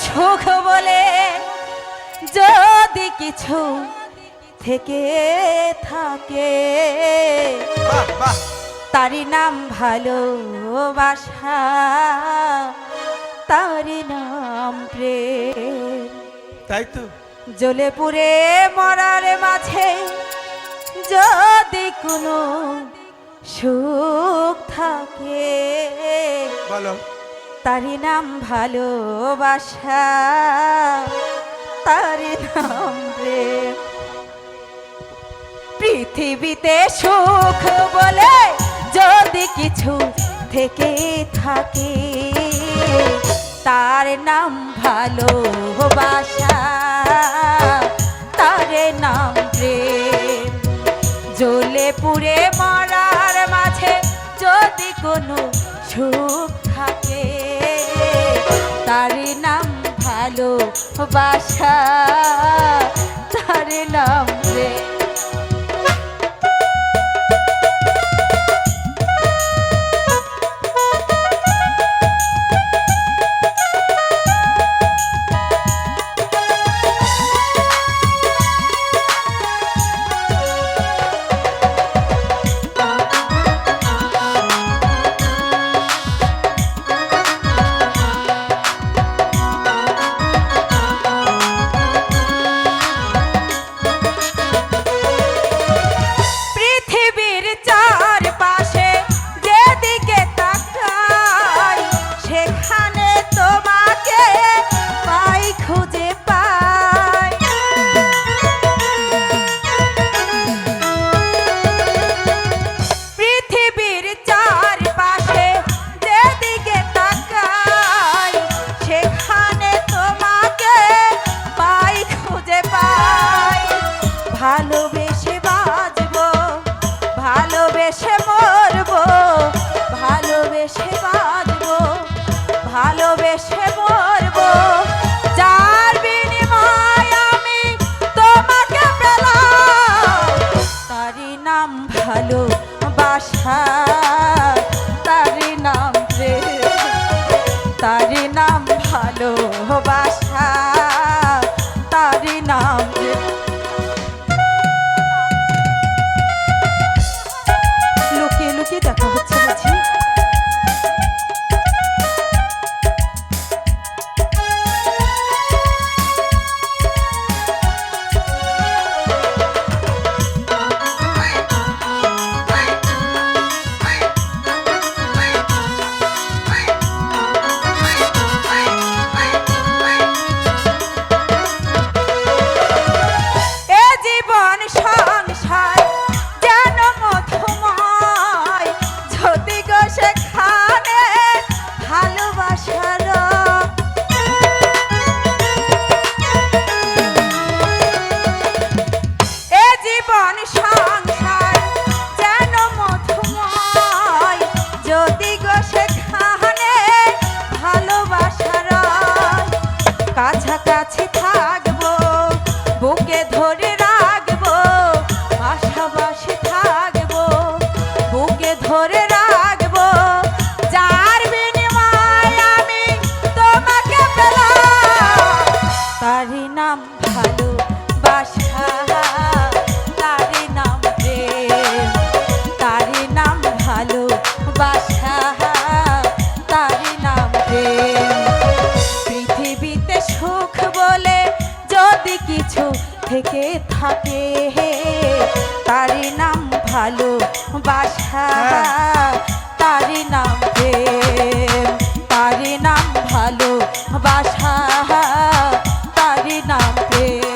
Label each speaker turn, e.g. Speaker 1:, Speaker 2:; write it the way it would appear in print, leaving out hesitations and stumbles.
Speaker 1: সুখ বলে যদি কিছু থেকে থাকে, তারি নাম ভালোবাসা, তারি নাম প্রেম।
Speaker 2: তাই তো
Speaker 1: জ্বলে পুড়ে মরার মাঝে যদি কোনো সুখ থাকে,
Speaker 2: বলো
Speaker 1: তারি নাম ভালোবাসা, তারি নাম প্রেম। পৃথিবীতে সুখ বলে যদি কিছু থেকে থাকে, তার নাম ভালোবাসা, তার নাম প্রেম। জ্বলে পুড়ে মরার মাঝে যদি কোনো সুখ থাকে, তার নাম ভালোবাসা, তার নাম প্রেম। ভালোবেসে বাঁচবো, ভালোবেসে মরবো, ভালোবেসে বাঁচবো, ভালোবেসে মরবো, যার বিনিময়ে আমি তোমাকে পেলাম, তারই নাম ভালোবাসা, তারই নাম প্রেম। তারই নাম ভালোবাসা, তারই নাম প্রেম। দেখা হচ্ছে বুঝি? কাছাকাছি থাকবো, বুকে ধরে রাখবো, পাশাপাশি থাকবো, বুকে ধরে রাখবো, যার বিনিময়ে আমি তোমাকে পেলাম, তারই নাম ভালোবাসা, তারই নাম প্রেম। তারই নাম ভালোবাসা, তারই নাম প্রেম। পৃথিবীতে সুখ বলে যদি কিছু থেকে থাকে, তারই নাম ভালোবাসা, তারই নাম প্রেম। তারই নাম ভালোবাসা, তারই নাম প্রেম।